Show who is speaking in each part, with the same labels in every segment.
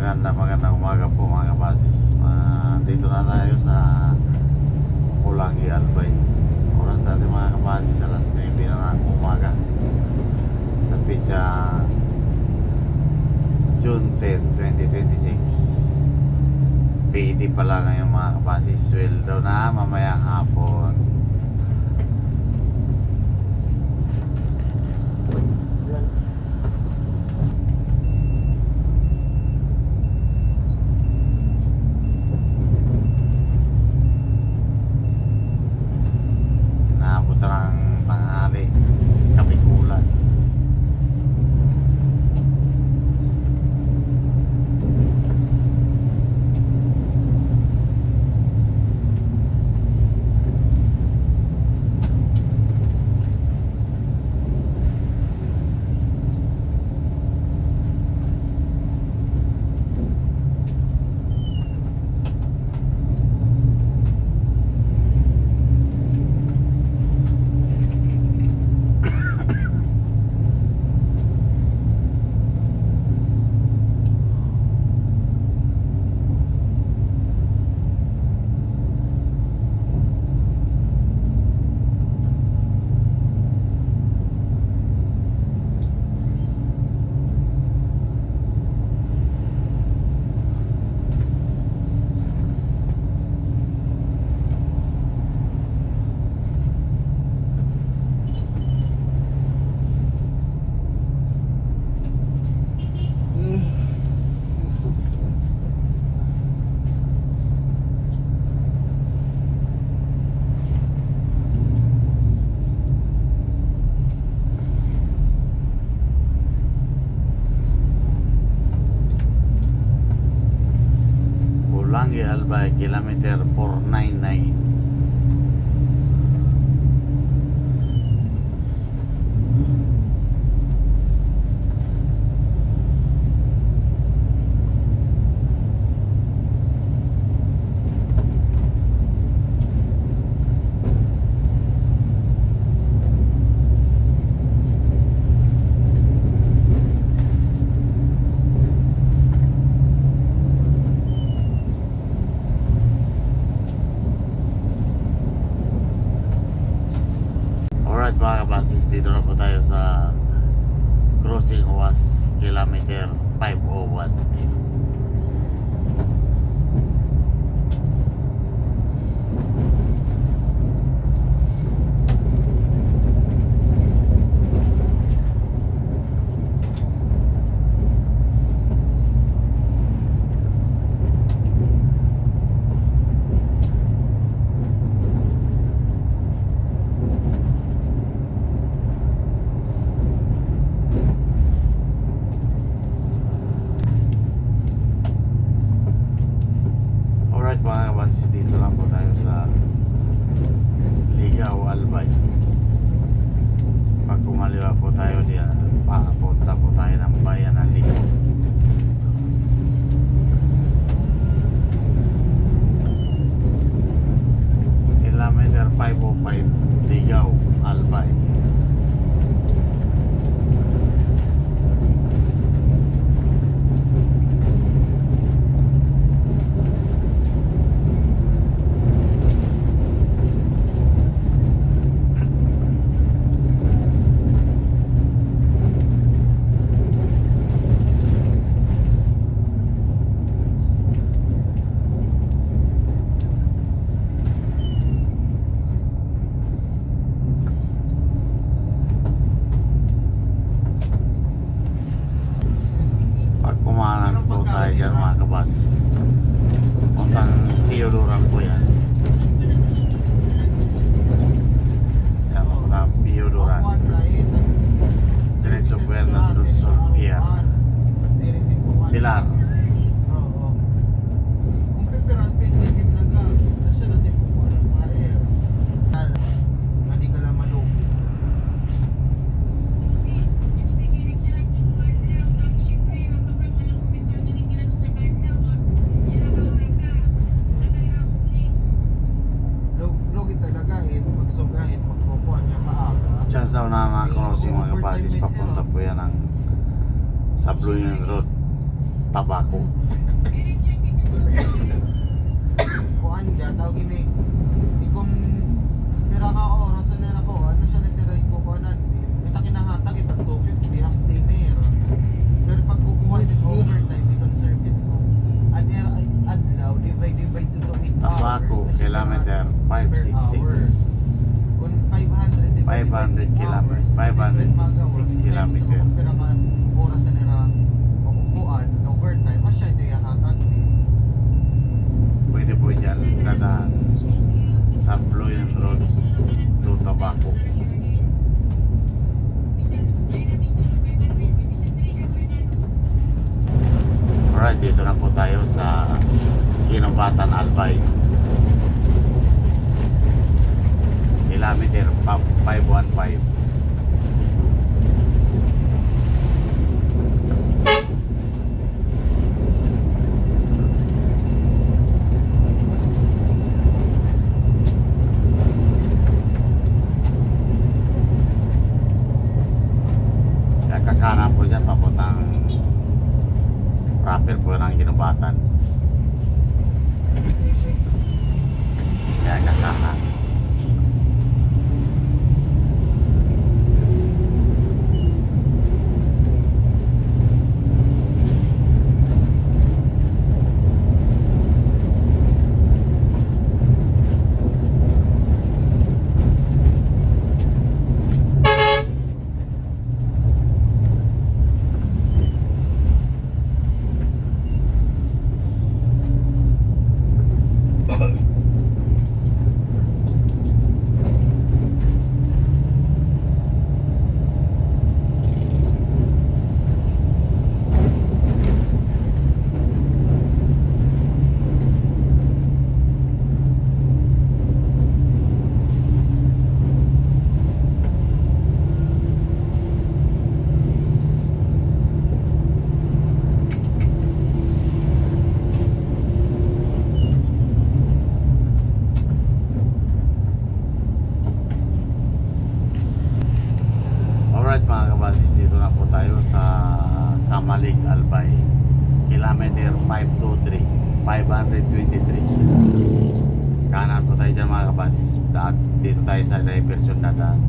Speaker 1: Magandang umaga po mga kabasis. Dito na tayo sa Pulangi Albay. Oras natin mga kabasis, alas 9 na ng umaga. Sa pitsa June 10, 2026. PD pala ngayon mga kabasis. Sweldo na mamayang hapon. Ng tanghali, kapikulan. Pulangi Albay, kilometer 499. Alright mga kabasis, dito na po tayo sa crossing was kilometer 501. Mga kabasis, dito lang po tayo sa Ligaw Albay. Pag kumaliwa po tayo diyan, papunta po tayo ng bayan ng Ligaw. Kilometer 505 Ligaw Albay. Kumanan po tayo dyan mga kabasis. Puntang Theodoran po yan. Yan, puntang Theodoran. Diretso po yan ng Luzon Pier Pilar. Diyan sa una mga crossing mga kabasis, papunta po yan ng Sabloyan Road. tabako.
Speaker 2: Kuan ya tawag ini ikon pira ka oras na nila ko ano siya nitiray ko kuanan ita kinahatag ita 250 half day na pero pag kukuha ito overtime itong service ko anera ay adlaw divide by 2 to 8
Speaker 1: Tabako,
Speaker 2: hours
Speaker 1: kilometer 566.
Speaker 2: kung 500 divided by
Speaker 1: 500
Speaker 2: 2
Speaker 1: kilometers,
Speaker 2: hours,
Speaker 1: 566 kilometer.
Speaker 2: kung pira ka oras na nila kukuhaan overtime asya ito yahatag
Speaker 1: Pwede po dyan dadaan sa Bloyan Road to Tabako. Alright, dito na po tayo sa Ginobatan Albay. Kilometer 515. Kakanan po dyan papuntang proper po ng Ginobatan. Kaya kakanan. Alright mga kabasis, dito na po tayo sa Kamalig Albay. Kilometer 523, 523. Kanan po tayo dyan mga kabasis. Dito tayo sa diversion dadaan.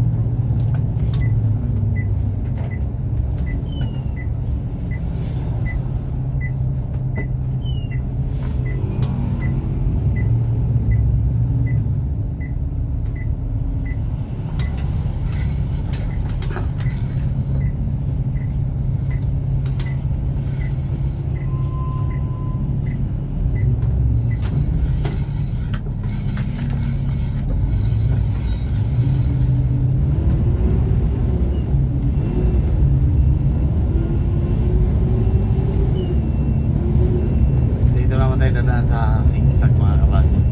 Speaker 1: Dito naman tayo dadaan sa Singsag mga kabasis.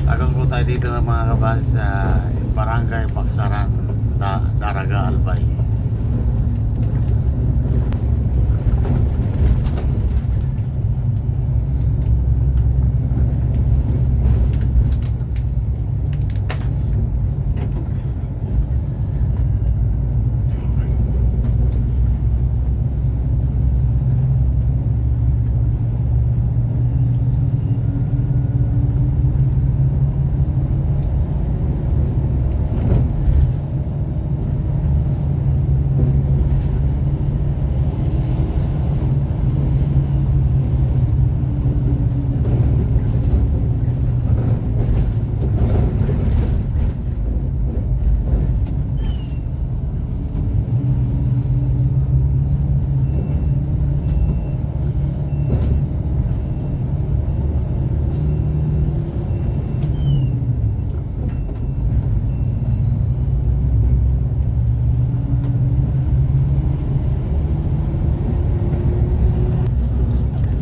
Speaker 1: Tagang po tayo dito ng mga kabasis sa Barangay Baksaran, Daraga Albay.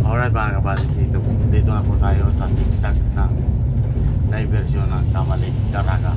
Speaker 1: Alright mga kabasis, dito na po tayo sa sigsag ng diversion ng Kamalig Daraga.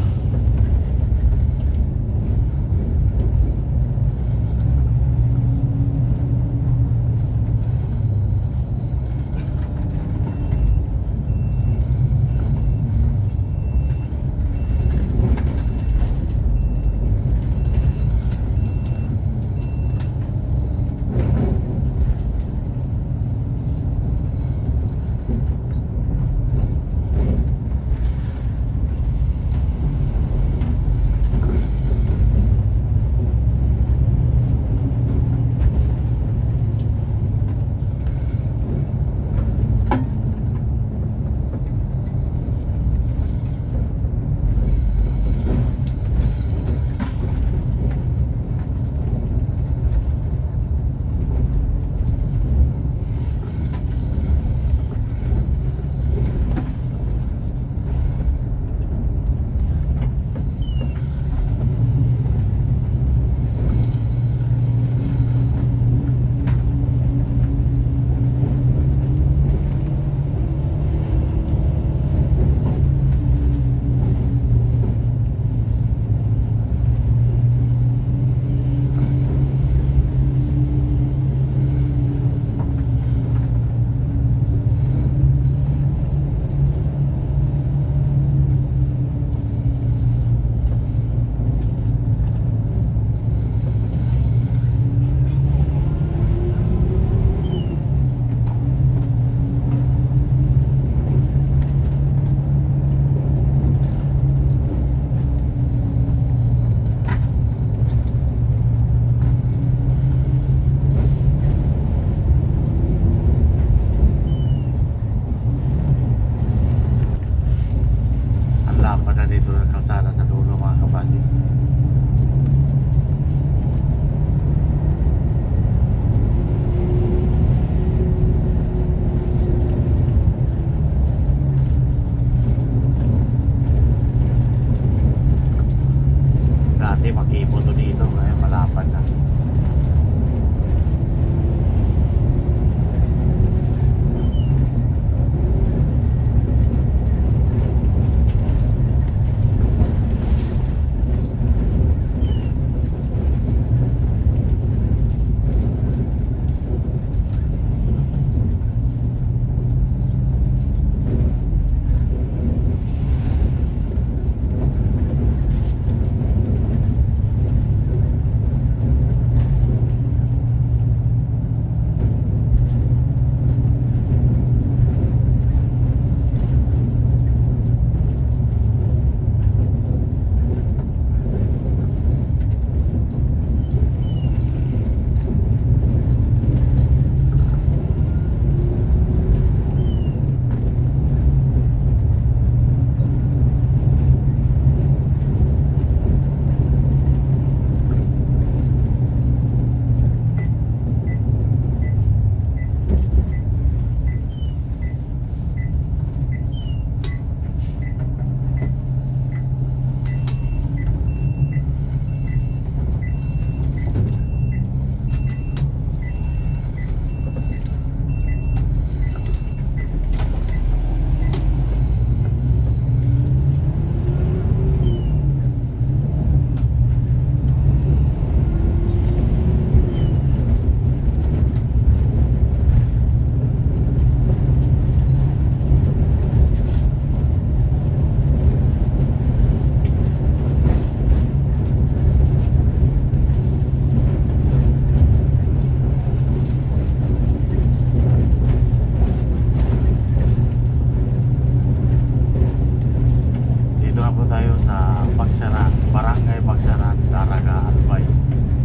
Speaker 1: dito ng kalsada sa dulo mga kabasis. Dati makibo to dito, kaya malapad na.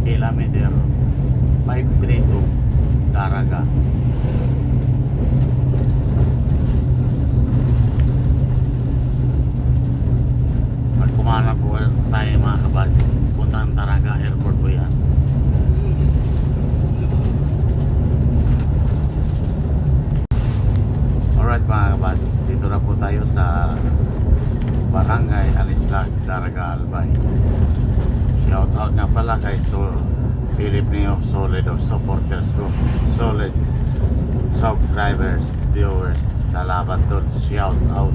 Speaker 1: Kilometer 532 Daraga. Pag kumahanap po tayo mga kabady, puntang Daraga Airport po yan. Alright mga kabady, dito na po tayo sa Barangay Alislag, Daraga, Albay. Shout out nga pala kay Philip Neo, solid of supporters ko, solid subscribers, viewers, salamat doon, shout out.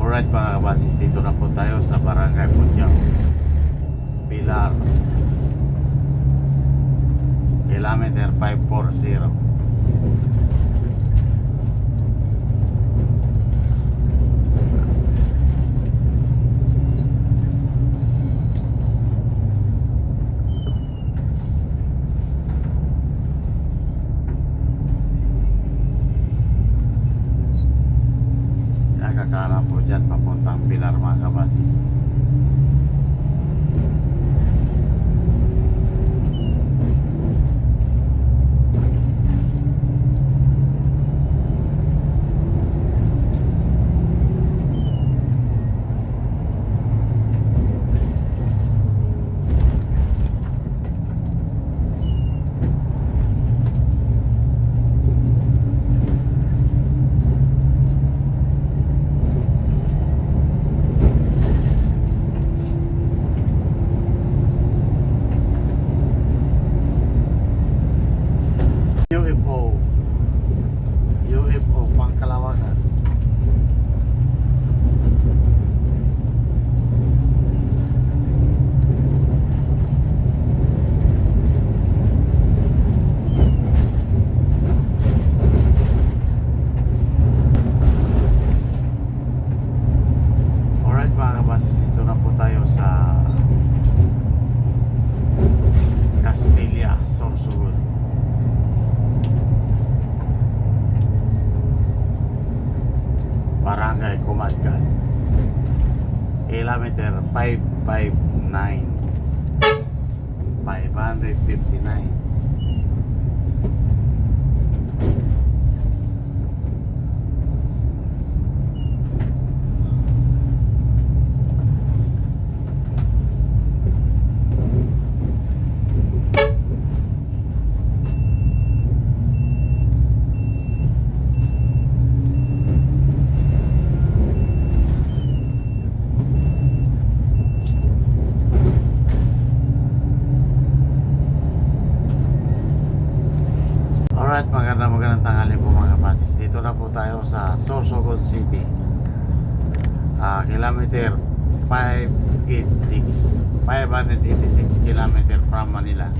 Speaker 1: Alright mga kabasis, dito na po tayo sa Barangay Punjao, Pilar, kilometer 540. Kakara po dyan papuntang Pilar mga kabasis. mga kabasis, dito na po tayo sa Castilla, Sorsogon. Barangay Kumadgan. Kilometer 559. 559. Alright, magandang tanghali po mga kapasis. Dito na po tayo sa Sorsogon City. Kilometer 586 kilometer from Manila.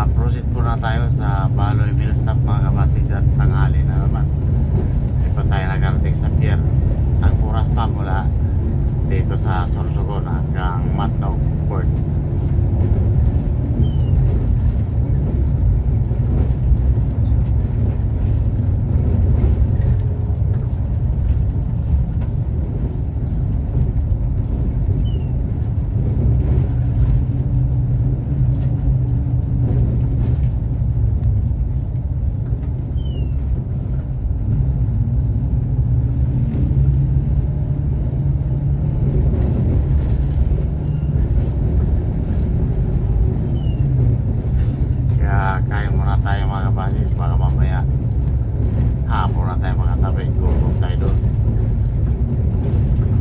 Speaker 1: Proceed po na tayo sa Baloy Mill Stop mga kapasis, at tanghali na naman. Ito tayo nakarating sa pier. Isang oras pa mula dito sa Sorsogon hanggang Matnog Port. Kaya muna tayo mga kabasis, baka mamaya hapon na tayo mga tabi, gutom tayo doon.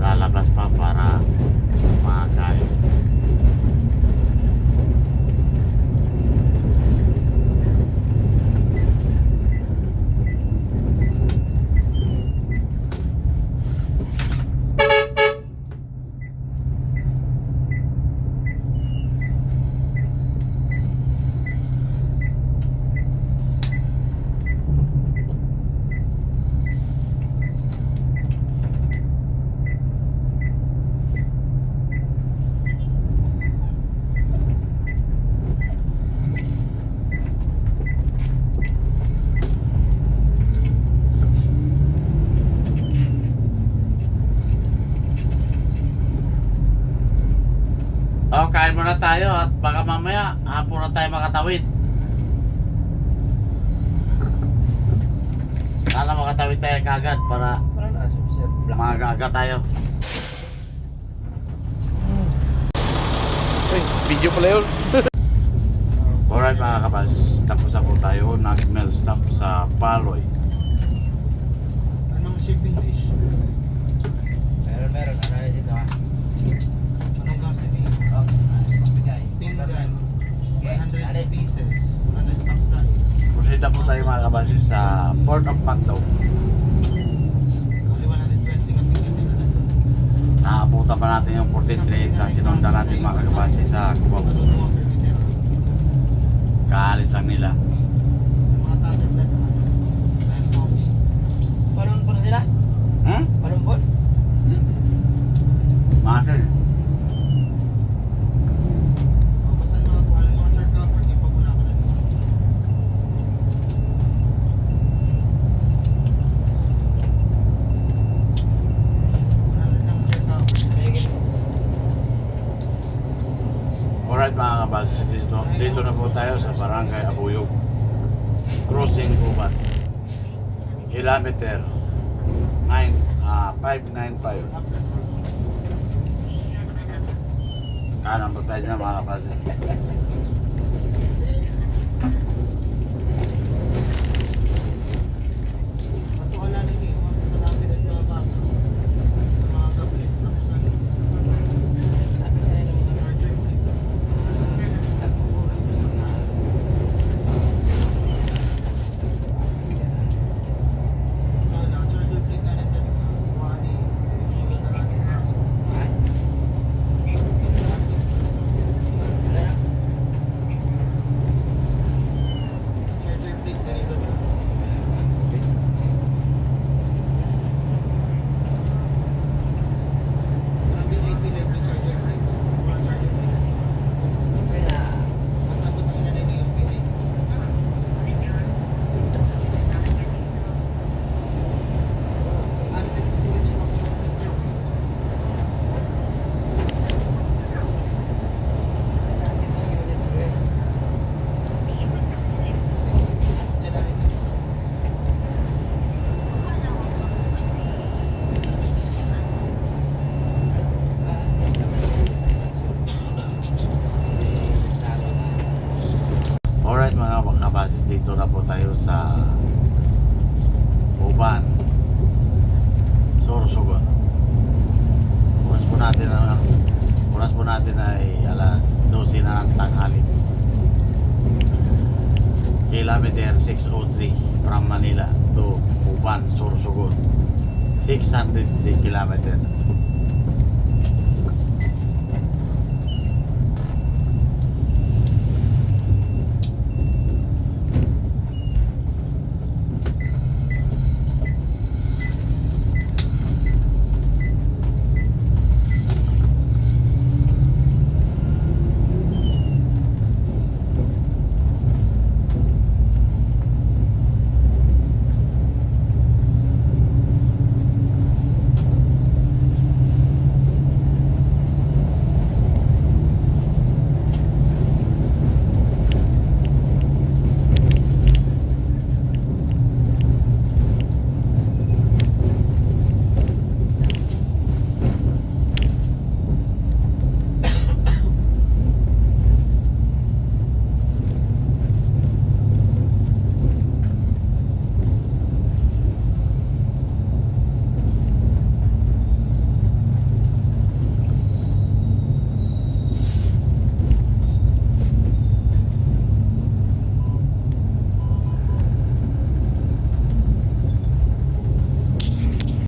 Speaker 1: Lalabas pa para makakain. Kain muna tayo at baka mamaya hapon na tayo makatawid. Sana makatawid tayo kagad para maaga tayo.
Speaker 3: Video pala yun.
Speaker 1: Alright mga kabas, tapos na po tayo. Nag-mail stop sa Baloy.
Speaker 2: Anong shipping dish?
Speaker 3: Meron. Ano na dito ha?
Speaker 2: Anong gas ni?
Speaker 3: Magbigay.
Speaker 2: Pinggan.
Speaker 3: Okay,
Speaker 2: 100 pieces. 100 packs na eh.
Speaker 1: Proceed na po tayo mga kabas sa Port of Macdo.
Speaker 2: Only 120 ka pinggan nila na doon.
Speaker 1: Nakapunta pa natin yung 43 na sinundan natin mga kabas sa Cubao. Kaalis lang nila.
Speaker 2: Yung mga taset na and coffee.
Speaker 3: Palumpon na sila? Palumpon?
Speaker 1: Masin.
Speaker 2: O basta mga kung ano mga chart cover, di pa po na ako na nila.
Speaker 1: Alright mga kabas, dito na po tayo sa Barangay Abuyog. Crossing Gubat. Kilometer 595. Kanan po tayo dyan mga kabas. kabasis, dito na po tayo sa Uban, Sorsogon. Oras po natin ay alas 12 na ng tanghali. Kilometer 603 from Manila to Uban, Sorsogon. 603 kilometer.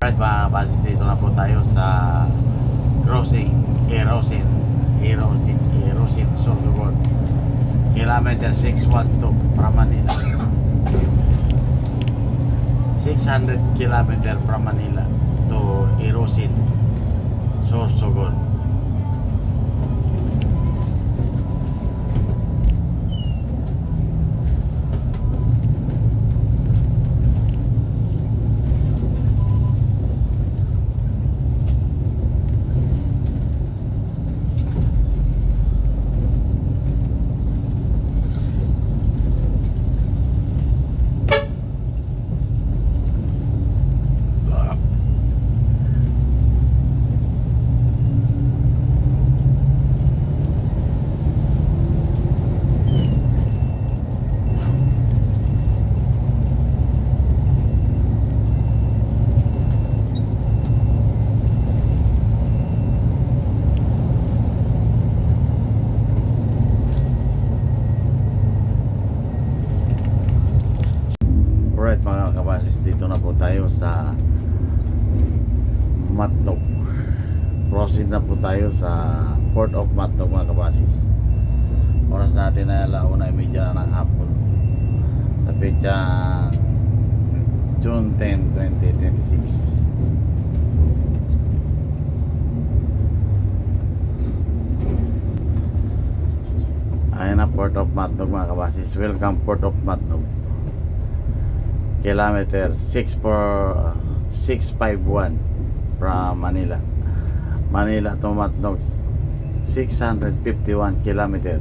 Speaker 1: Alright mga kabasis, dito na po tayo sa crossing Erosin, Sorsogon. Kilometer 612 from Manila. 600 kilometer from Manila to Erosin, Sorsogon. Alright mga kabasis, dito na po tayo sa Matnog. Proceed na po tayo sa Port of Matnog mga kabasis. Oras natin ay 1:30 na ng hapon. Sa petsa June 10, 2026. Ayan na Port of Matnog mga kabasis. Welcome Port of Matnog. Kilometer 651 from Manila to Matnog, 651 kilometer.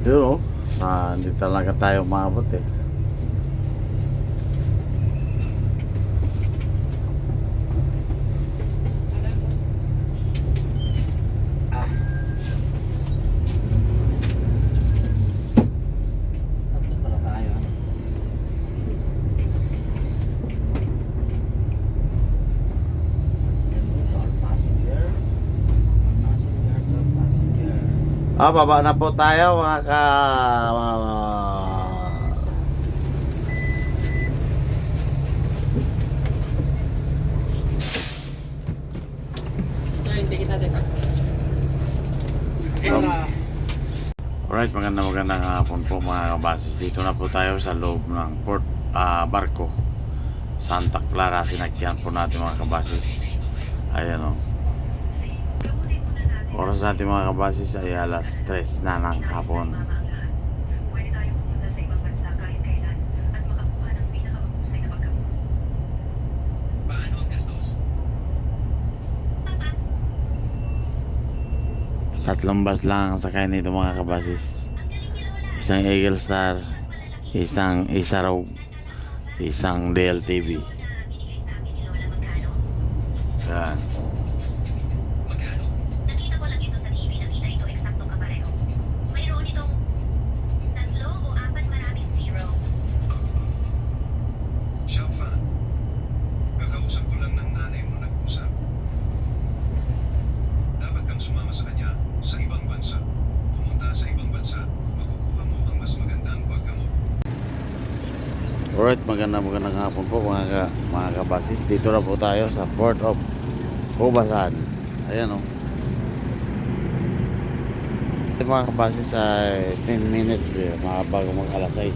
Speaker 1: Pero hindi talaga tayo maabot eh.
Speaker 3: Tatlo pala tayo. Passenger.
Speaker 1: Baba na po tayo mga ka...
Speaker 3: Ito yung ticket natin.
Speaker 1: Alright, magandang hapon po mga kabasis. Dito na po tayo sa loob ng barko Santa Clara. Sinakyan po natin mga kabasis. Ayan o. Oras natin mga kabasis ay alas 3 na ng hapon.
Speaker 4: Pwede tayong pumunta sa ibang bansa kahit kailan at makakuha ng pinakamahusay na paggamot.
Speaker 5: Paano ang gastos?
Speaker 1: Tatlong bus lang ang sakay nito mga kabasis. Isang Eagle Star, isang Isaraw, isang DLTV. Yan. Alright, magandang hapon po mga kabasis. Dito na po tayo sa Port of Kubasan. Ayan o. Mga kabasis ay 10 minutes mga bago mag alas 6.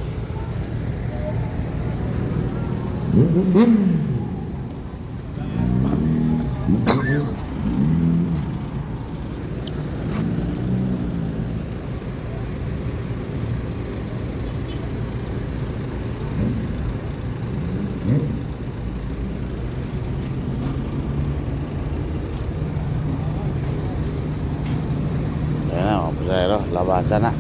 Speaker 1: Ayan na, mga pasahero, labasan na.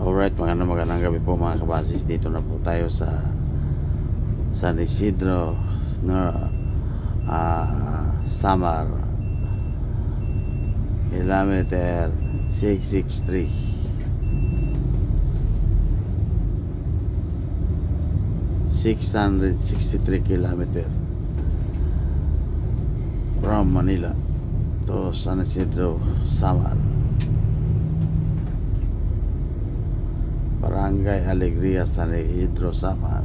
Speaker 1: Alright, magandang gabi po mga kabasis. Dito na po tayo sa San Isidro na Samar, kilometer 663, 663 kilometer from Manila to San Isidro, Samar, Barangay Alegria, San Isidro, Samar.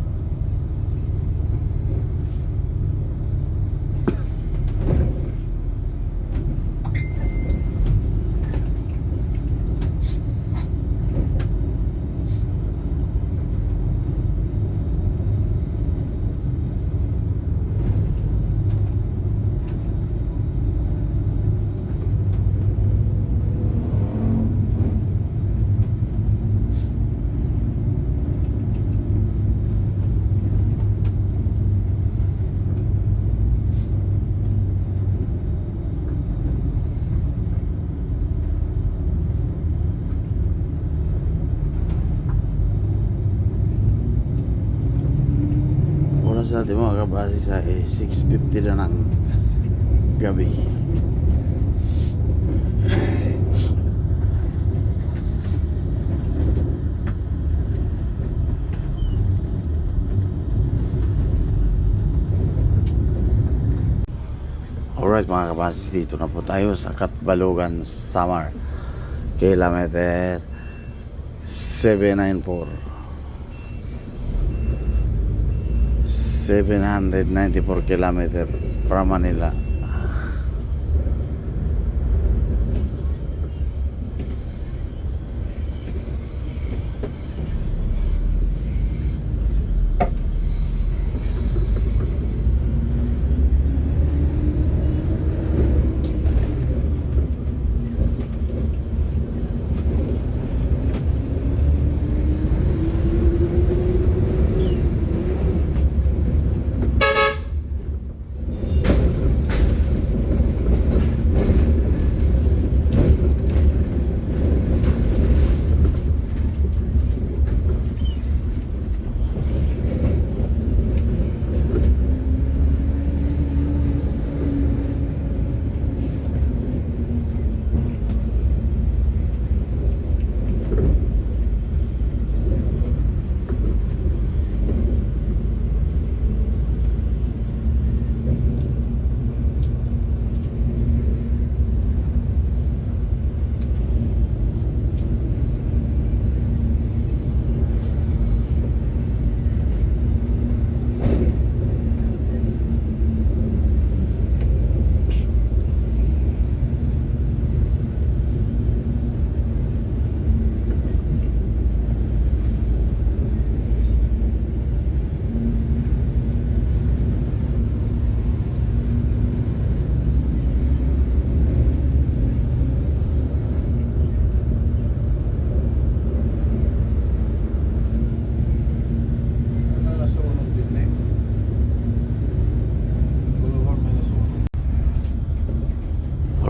Speaker 1: Oras natin mga kabasis ay 6:50 na ng gabi. Alright mga kabasis, dito na po tayo sa Katbalogan, Samar, kilometer 794, 794 kilometer from Manila.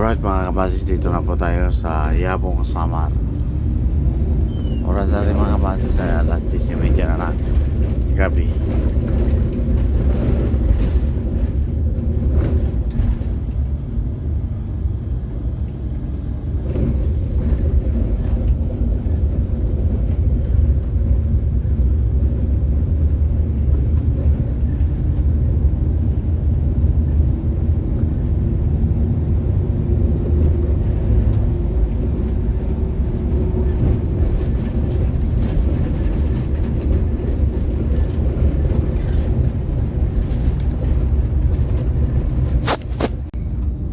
Speaker 1: Alright mga kabasis, dito na po tayo sa Yabong Samar. Oras natin mga kabasis ay alas 10:30 na gabi.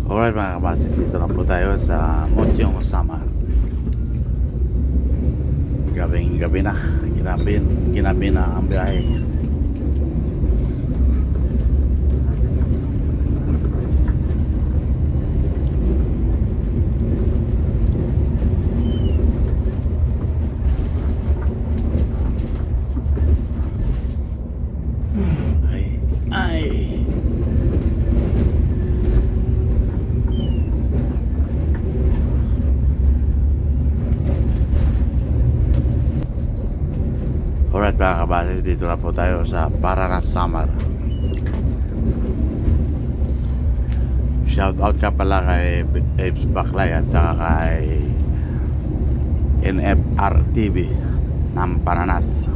Speaker 1: Alright mga kabasis, dito na po tayo sa Motyong Samar. Gabing-gabi na, ginabi na ang biyahe. Ay. Alright mga kabasis, dito na po tayo sa Paranas Samar. Shout out ka pala kay Ebs Baklay at saka kay NFR TV ng Paranas.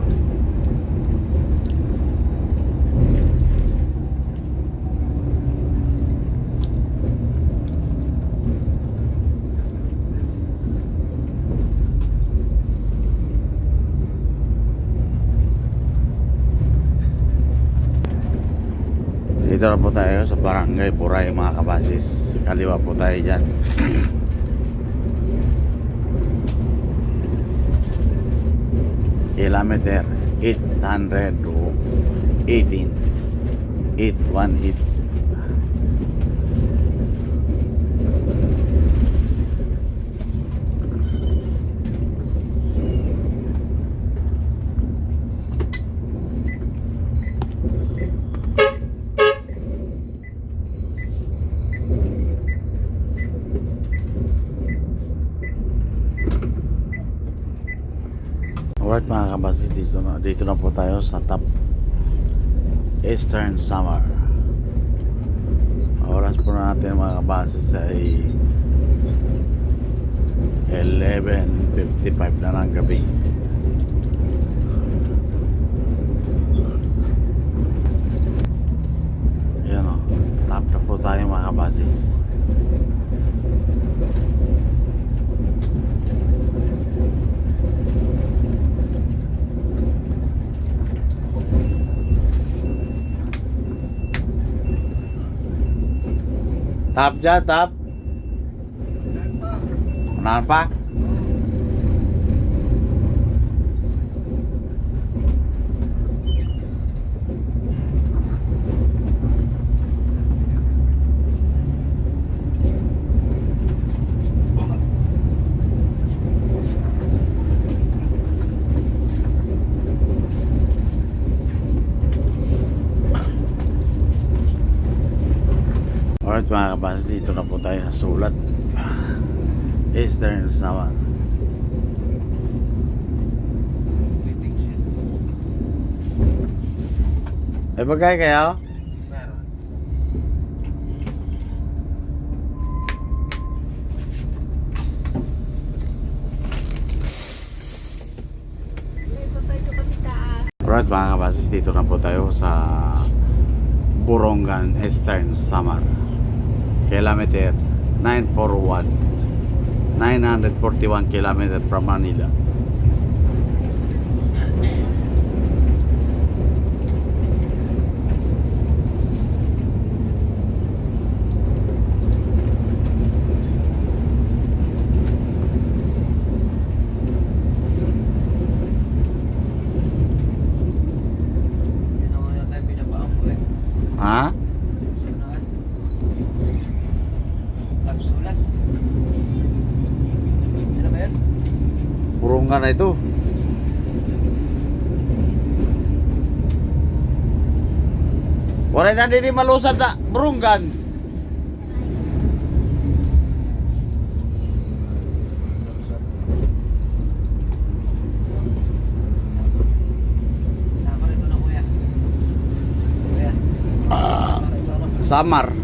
Speaker 1: Dito na po tayo sa Barangay Buray mga kabasis. Kaliwa po tayo dyan. Kilometer 818 818. Alright mga kabasis, dito na po tayo sa Top Eastern Samar. Oras po natin mga kabasis ay 11:55 na ng gabi. Ayan o, top na po tayo mga kabasis. Tap dyan, tap. Unahan pa? Alright mga kabasis, dito na po tayo sa Sulat Eastern Samar. Ay bagay kayo?
Speaker 2: Meron.
Speaker 1: Alright mga kabasis, dito na po tayo sa Borongan Eastern Samar. Kilometer 941 941 kilometer from Manila. Ha?
Speaker 3: Sulat. Ano ba yan?
Speaker 1: Borongan na ito. Wala na din malusad na Borongan.
Speaker 6: Samar.